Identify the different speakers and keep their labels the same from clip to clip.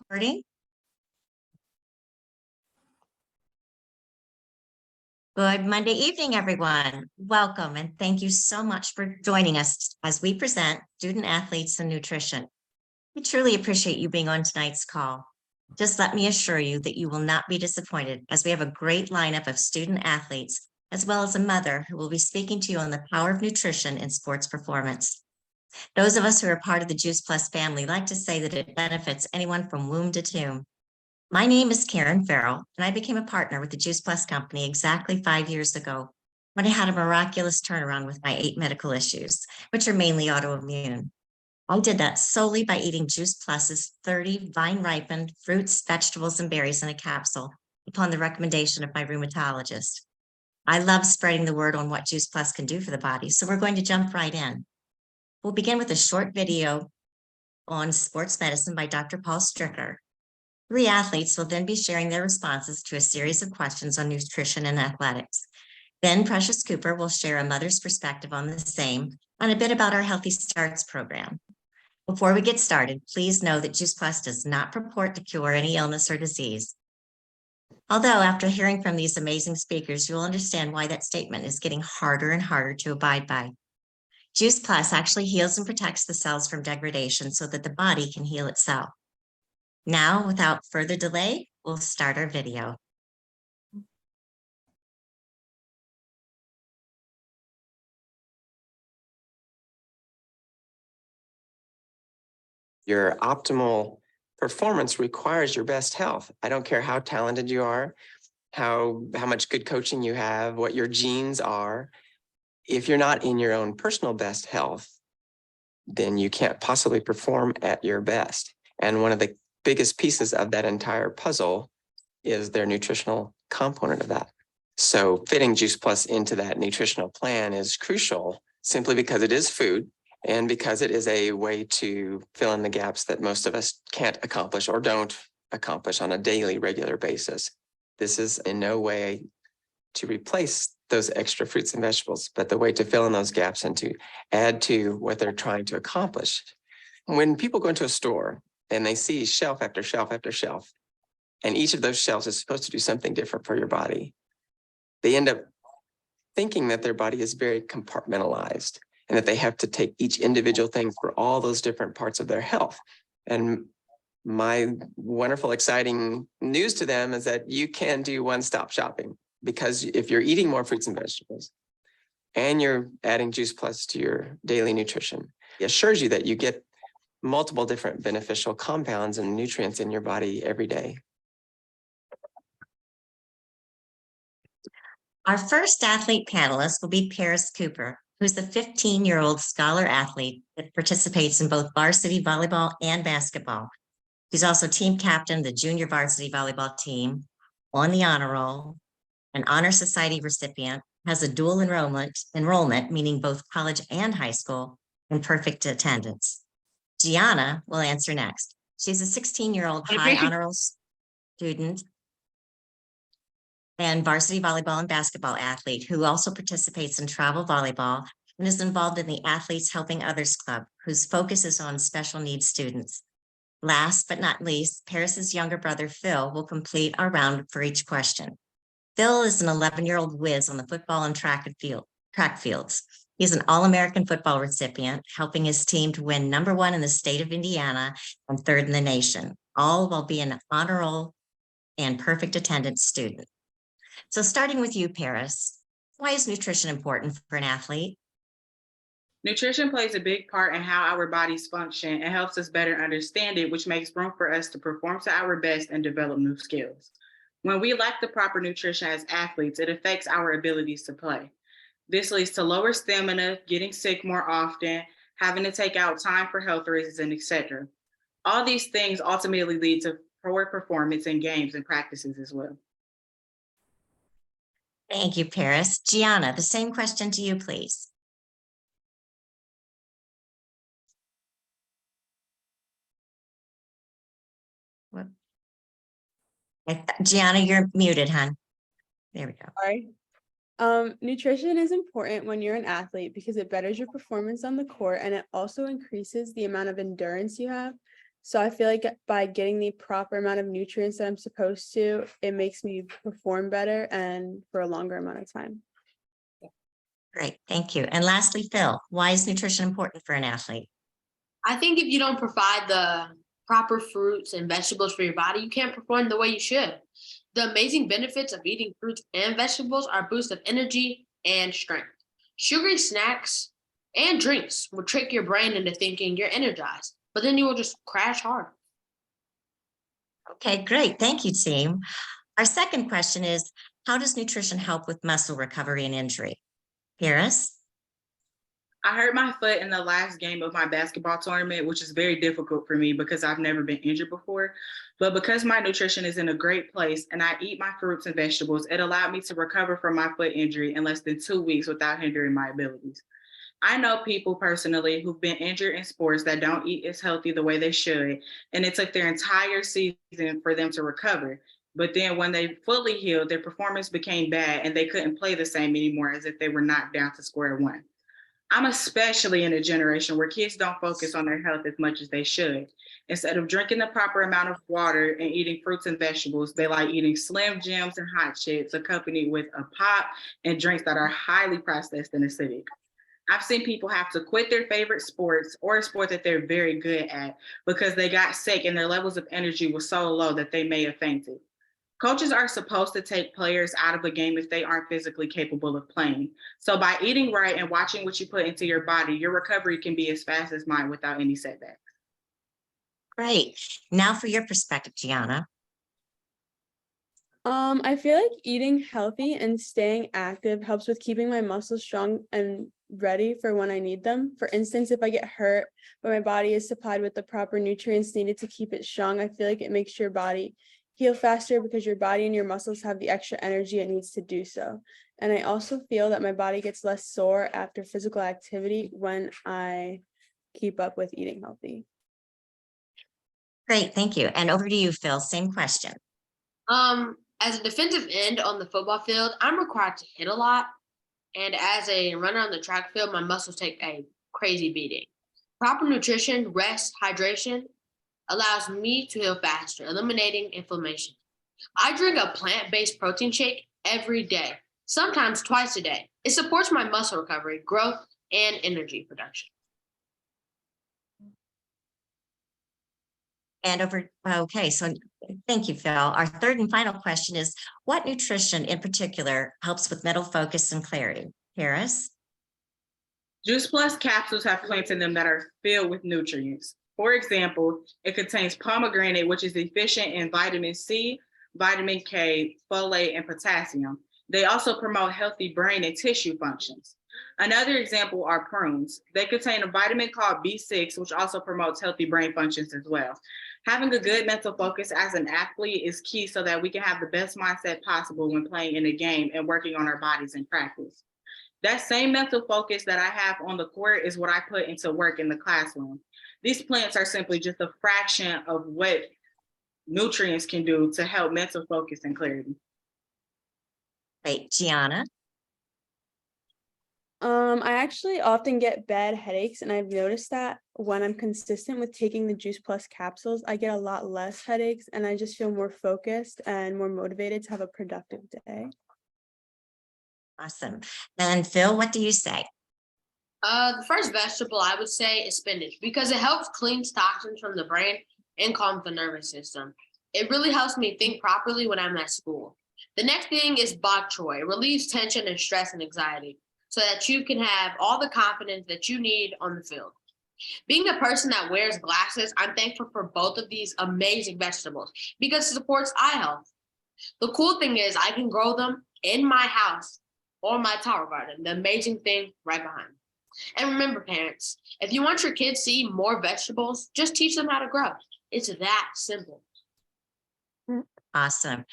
Speaker 1: Recording. Good Monday evening, everyone. Welcome and thank you so much for joining us as we present Student Athletes and Nutrition. We truly appreciate you being on tonight's call. Just let me assure you that you will not be disappointed as we have a great lineup of student athletes, as well as a mother who will be speaking to you on the power of nutrition in sports performance. Those of us who are part of the Juice Plus family like to say that it benefits anyone from womb to tomb. My name is Karen Farrell, and I became a partner with the Juice Plus Company exactly 5 years ago when I had a miraculous turnaround with my 8 medical issues, which are mainly autoimmune. I did that solely by eating Juice Plus's 30 vine-ripened fruits, vegetables, and berries in a capsule upon the recommendation of my rheumatologist. I love spreading the word on what Juice Plus can do for the body, so we're going to jump right in. We'll begin with a short video on sports medicine by Dr. Paul Stricker. 3 athletes will then be sharing their responses to a series of questions on nutrition and athletics. Then Precious Cooper will share a mother's perspective on the same and a bit about our Healthy Starts program. Before we get started, please know that Juice Plus does not purport to cure any illness or disease. Although after hearing from these amazing speakers, you'll understand why that statement is getting harder and harder to abide by. Juice Plus actually heals and protects the cells from degradation so that the body can heal itself. Now, without further delay, we'll start our video.
Speaker 2: Your optimal performance requires your best health. I don't care how talented you are, how much good coaching you have, what your genes are. If you're not in your own personal best health, then you can't possibly perform at your best. And one of the biggest pieces of that entire puzzle is their nutritional component of that. So fitting Juice Plus into that nutritional plan is crucial simply because it is food and because it is a way to fill in the gaps that most of us can't accomplish or don't accomplish on a daily, regular basis. This is in no way to replace those extra fruits and vegetables, but the way to fill in those gaps and to add to what they're trying to accomplish. When people go into a store and they see shelf after shelf after shelf, and each of those shelves is supposed to do something different for your body, they end up thinking that their body is very compartmentalized and that they have to take each individual thing for all those different parts of their health. And my wonderful, exciting news to them is that you can do one-stop shopping, because if you're eating more fruits and vegetables and you're adding Juice Plus to your daily nutrition, it assures you that you get multiple different beneficial compounds and nutrients in your body every day.
Speaker 1: Our first athlete panelist will be Paris Cooper, who's the 15-year-old scholar athlete that participates in both varsity volleyball and basketball. He's also team captain of the junior varsity volleyball team, on the honor roll, an honor society recipient, has a dual enrollment, meaning both college and high school, and perfect attendance. Gianna will answer next. She's a 16-year-old high honor roll student and varsity volleyball and basketball athlete who also participates in travel volleyball and is involved in the Athletes Helping Others Club, whose focus is on special needs students. Last but not least, Paris's younger brother, Phil, will complete our round for each question. Phil is an 11-year-old whiz on the football and track fields. He's an All-American football recipient, helping his team to win #1 in the state of Indiana and 3rd in the nation, all while being an honor roll and perfect attendance student. So starting with you, Paris, why is nutrition important for an athlete?
Speaker 3: Nutrition plays a big part in how our bodies function and helps us better understand it, which makes room for us to perform to our best and develop new skills. When we lack the proper nutrition as athletes, it affects our abilities to play. This leads to lower stamina, getting sick more often, having to take out time for health reasons, and etc. All these things ultimately lead to poor performance in games and practices as well.
Speaker 1: Thank you, Paris. Gianna, the same question to you, please. Gianna, you're muted, hon. There we go.
Speaker 4: Sorry. Nutrition is important when you're an athlete because it betters your performance on the court, and it also increases the amount of endurance you have. So I feel like by getting the proper amount of nutrients that I'm supposed to, it makes me perform better and for a longer amount of time.
Speaker 1: Great, thank you. And lastly, Phil, why is nutrition important for an athlete?
Speaker 5: I think if you don't provide the proper fruits and vegetables for your body, you can't perform the way you should. The amazing benefits of eating fruits and vegetables are a boost of energy and strength. Sugary snacks and drinks will trick your brain into thinking you're energized, but then you will just crash hard.
Speaker 1: Okay, great. Thank you, team. Our second question is, how does nutrition help with muscle recovery and injury? Paris?
Speaker 3: I hurt my foot in the last game of my basketball tournament, which is very difficult for me because I've never been injured before. But because my nutrition is in a great place and I eat my fruits and vegetables, it allowed me to recover from my foot injury in less than 2 weeks without hindering my abilities. I know people personally who've been injured in sports that don't eat as healthy the way they should, and it took their entire season for them to recover. But then when they fully healed, their performance became bad and they couldn't play the same anymore as if they were knocked down to square one. I'm especially in a generation where kids don't focus on their health as much as they should. Instead of drinking the proper amount of water and eating fruits and vegetables, they like eating Slim Jims and hot chips accompanied with a pop and drinks that are highly processed and acidic. I've seen people have to quit their favorite sports or a sport that they're very good at because they got sick and their levels of energy were so low that they may have fainted. Coaches are supposed to take players out of a game if they aren't physically capable of playing. So by eating right and watching what you put into your body, your recovery can be as fast as mine without any setbacks.
Speaker 1: Great. Now for your perspective, Gianna.
Speaker 4: I feel like eating healthy and staying active helps with keeping my muscles strong and ready for when I need them. For instance, if I get hurt, but my body is supplied with the proper nutrients needed to keep it strong, I feel like it makes your body heal faster because your body and your muscles have the extra energy it needs to do so. And I also feel that my body gets less sore after physical activity when I keep up with eating healthy.
Speaker 1: Great, thank you. And over to you, Phil. Same question.
Speaker 5: As a defensive end on the football field, I'm required to hit a lot. And as a runner on the track field, my muscles take a crazy beating. Proper nutrition, rest, hydration allows me to heal faster, eliminating inflammation. I drink a plant-based protein shake every day, sometimes twice a day. It supports my muscle recovery, growth, and energy production.
Speaker 1: And okay, so thank you, Phil. Our third and final question is, what nutrition in particular helps with mental focus and clarity? Paris?
Speaker 3: Juice Plus capsules have plants in them that are filled with nutrients. For example, it contains pomegranate, which is deficient in vitamin C, vitamin K, folate, and potassium. They also promote healthy brain and tissue functions. Another example are prunes. They contain a vitamin called B6, which also promotes healthy brain functions as well. Having a good mental focus as an athlete is key so that we can have the best mindset possible when playing in a game and working on our bodies in practice. That same mental focus that I have on the court is what I put into work in the classroom. These plants are simply just a fraction of what nutrients can do to help mental focus and clarity.
Speaker 1: Great, Gianna?
Speaker 4: I actually often get bad headaches, and I've noticed that when I'm consistent with taking the Juice Plus capsules, I get a lot less headaches and I just feel more focused and more motivated to have a productive day.
Speaker 1: Awesome. And Phil, what do you say?
Speaker 5: The first vegetable I would say is spinach because it helps clean toxins from the brain and calms the nervous system. It really helps me think properly when I'm at school. The next thing is bok choy. It relieves tension and stress and anxiety so that you can have all the confidence that you need on the field. Being a person that wears glasses, I'm thankful for both of these amazing vegetables because it supports eye health. The cool thing is I can grow them in my house or my tower garden, the amazing thing right behind. And remember, parents, if you want your kids to eat more vegetables, just teach them how to grow. It's that simple.
Speaker 1: Awesome.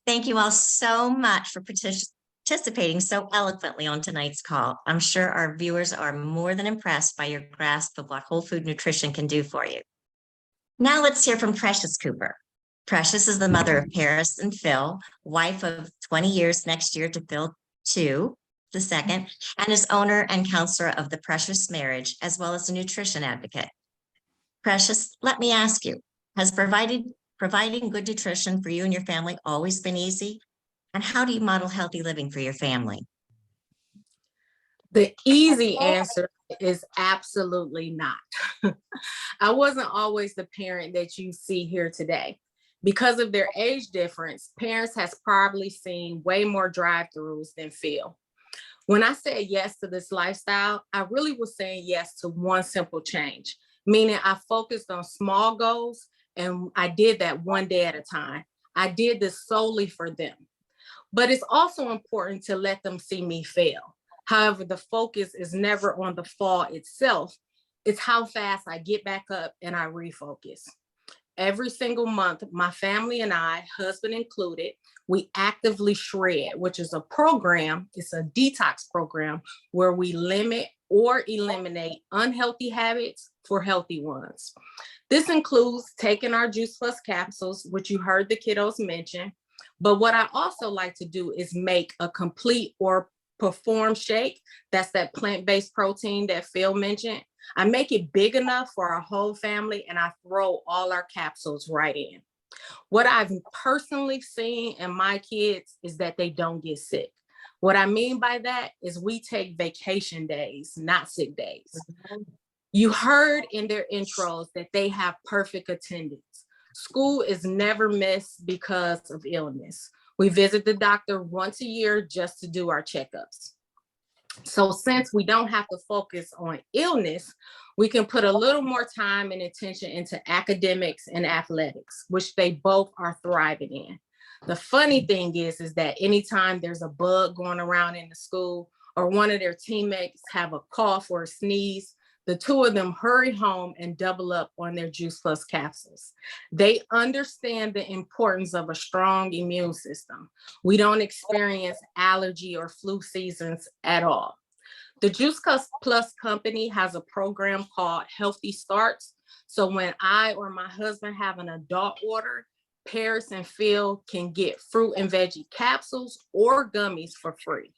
Speaker 1: Thank you all so much for participating so eloquently on tonight's call. I'm sure our viewers are more than impressed by your grasp of what whole food nutrition can do for you. Now let's hear from Precious Cooper. Precious is the mother of Paris and Phil, wife of 20 years next year to Phil too, the second, and is owner and counselor of the Precious Marriage, as well as a nutrition advocate. Precious, let me ask you, has providing good nutrition for you and your family always been easy? And how do you model healthy living for your family?
Speaker 6: The easy answer is absolutely not. I wasn't always the parent that you see here today. Because of their age difference, parents has probably seen way more drive-throughs than Phil. When I said yes to this lifestyle, I really was saying yes to one simple change, meaning I focused on small goals and I did that one day at a time. I did this solely for them. But it's also important to let them see me fail. However, the focus is never on the fall itself. It's how fast I get back up and I refocus. Every single month, my family and I, husband included, we actively shred, which is a program, it's a detox program where we limit or eliminate unhealthy habits for healthy ones. This includes taking our Juice Plus capsules, which you heard the kiddos mention. But what I also like to do is make a complete or Perform shake. That's that plant-based protein that Phil mentioned. I make it big enough for our whole family and I throw all our capsules right in. What I've personally seen in my kids is that they don't get sick. What I mean by that is we take vacation days, not sick days. You heard in their intros that they have perfect attendance. School is never missed because of illness. We visit the doctor once a year just to do our checkups. So since we don't have to focus on illness, we can put a little more time and attention into academics and athletics, which they both are thriving in. The funny thing is that anytime there's a bug going around in the school or one of their teammates have a cough or a sneeze, the two of them hurry home and double up on their Juice Plus capsules. They understand the importance of a strong immune system. We don't experience allergy or flu seasons at all. The Juice Plus company has a program called Healthy Starts. So when I or my husband have an adult order, Paris and Phil can get fruit and veggie capsules or gummies for free.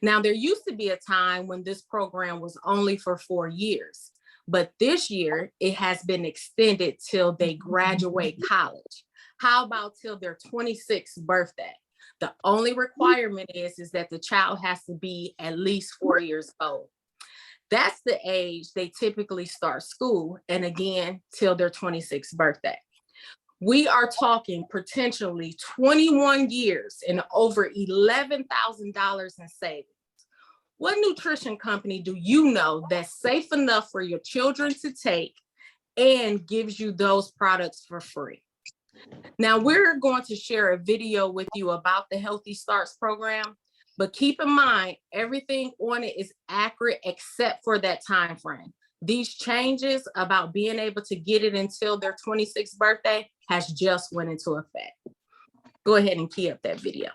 Speaker 6: Now, there used to be a time when this program was only for 4 years, but this year it has been extended till they graduate college. How about till their 26th birthday? The only requirement is that the child has to be at least 4 years old. That's the age they typically start school, and again, till their 26th birthday. We are talking potentially 21 years and over $11,000 in savings. What nutrition company do you know that's safe enough for your children to take and gives you those products for free? Now, we're going to share a video with you about the Healthy Starts program, but keep in mind, everything on it is accurate except for that time frame. These changes about being able to get it until their 26th birthday has just went into effect. Go ahead and key up that video.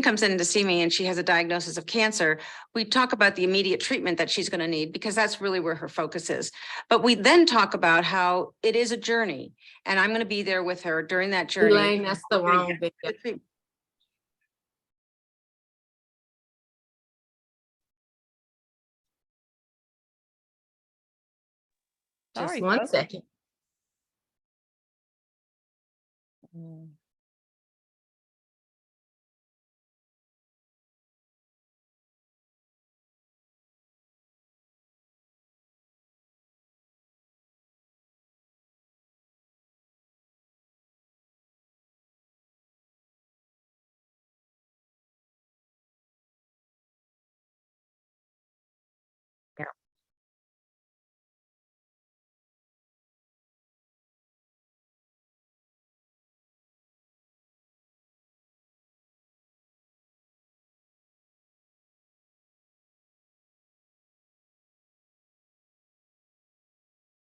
Speaker 7: Comes in to see me and she has a diagnosis of cancer, we talk about the immediate treatment that she's going to need because that's really where her focus is. But we then talk about how it is a journey and I'm going to be there with her during that journey.
Speaker 6: Elaine, that's the wrong video. Just 1 second.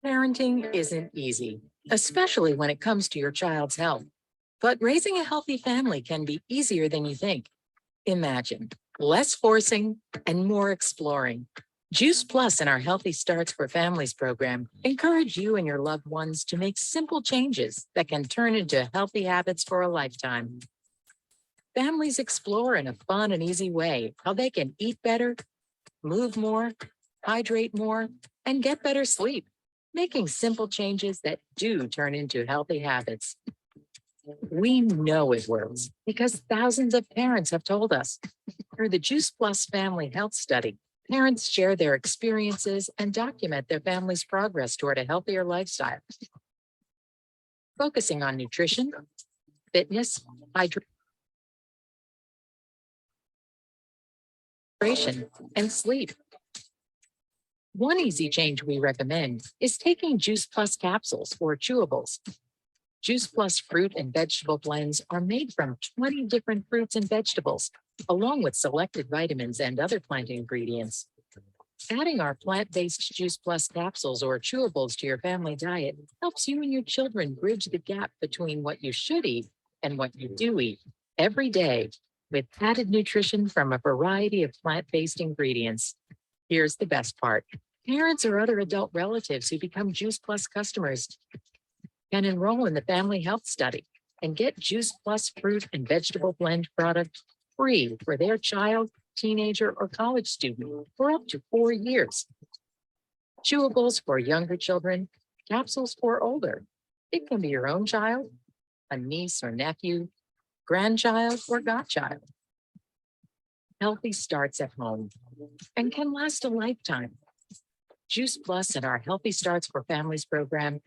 Speaker 8: Parenting isn't easy, especially when it comes to your child's health. But raising a healthy family can be easier than you think. Imagine less forcing and more exploring. Juice Plus and our Healthy Starts for Families program encourage you and your loved ones to make simple changes that can turn into healthy habits for a lifetime. families explore in a fun and easy way how they can eat better, move more, hydrate more, and get better sleep, making simple changes that do turn into healthy habits. We know it works because thousands of parents have told us. Through the Juice Plus Family Health Study, parents share their experiences and document their family's progress toward a healthier lifestyle, focusing on nutrition, fitness, hydration, and sleep. One easy change we recommend is taking Juice Plus capsules or chewables. Juice Plus fruit and vegetable blends are made from 20 different fruits and vegetables, along with selected vitamins and other plant ingredients. Adding our plant-based Juice Plus capsules or chewables to your family diet helps you and your children bridge the gap between what you should eat and what you do eat every day, with added nutrition from a variety of plant-based ingredients. Here's the best part. Parents or other adult relatives who become Juice Plus customers can enroll in the Family Health Study and get Juice Plus fruit and vegetable blend product free for their child, teenager, or college student for up to 4 years. Chewables for younger children, capsules for older. It can be your own child, a niece or nephew, grandchild, or godchild. Healthy starts at home and can last a lifetime. Juice Plus and our Healthy Starts for Families program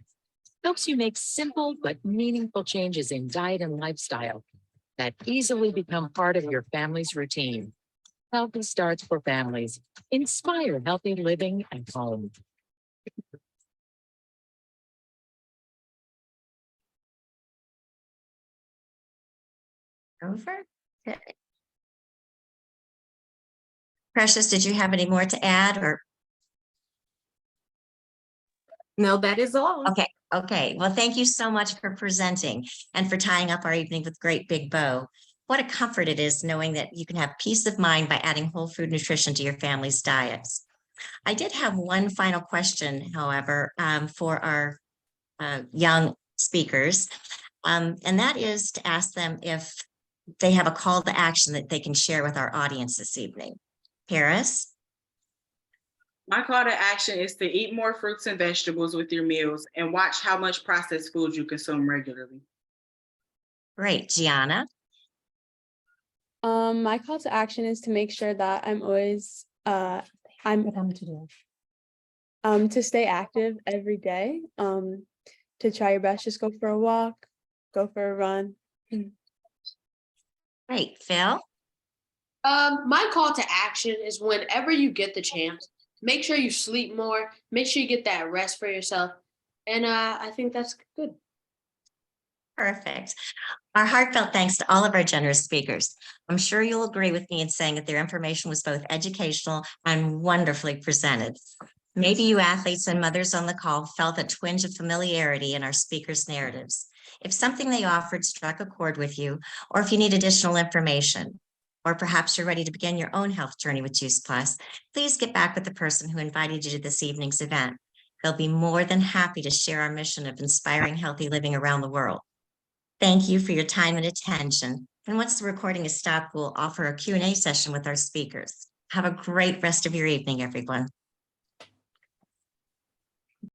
Speaker 8: helps you make simple but meaningful changes in diet and lifestyle that easily become part of your family's routine. Healthy Starts for Families. Inspire healthy living at home.
Speaker 1: Over. Okay. Precious, did you have any more to add or?
Speaker 6: No, that is all.
Speaker 1: Okay. Well, thank you so much for presenting and for tying up our evening with great big bow. What a comfort it is knowing that you can have peace of mind by adding whole food nutrition to your family's diets. I did have one final question, however, for our young speakers, and that is to ask them if they have a call to action that they can share with our audience this evening. Paris?
Speaker 3: My call to action is to eat more fruits and vegetables with your meals and watch how much processed food you consume regularly.
Speaker 1: Great. Gianna?
Speaker 4: My call to action is to make sure that I'm always to stay active every day. To try your best, just go for a walk, go for a run.
Speaker 1: Great. Phil?
Speaker 5: My call to action is whenever you get the chance, make sure you sleep more, make sure you get that rest for yourself. And I think that's good.
Speaker 1: Perfect. Our heartfelt thanks to all of our generous speakers. I'm sure you'll agree with me in saying that their information was both educational and wonderfully presented. Maybe you athletes and mothers on the call felt a twinge of familiarity in our speakers' narratives. If something they offered struck a chord with you, or if you need additional information, or perhaps you're ready to begin your own health journey with Juice Plus, please get back with the person who invited you to this evening's event. They'll be more than happy to share our mission of inspiring healthy living around the world. Thank you for your time and attention. And once the recording is stopped, we'll offer a Q&A session with our speakers. Have a great rest of your evening, everyone.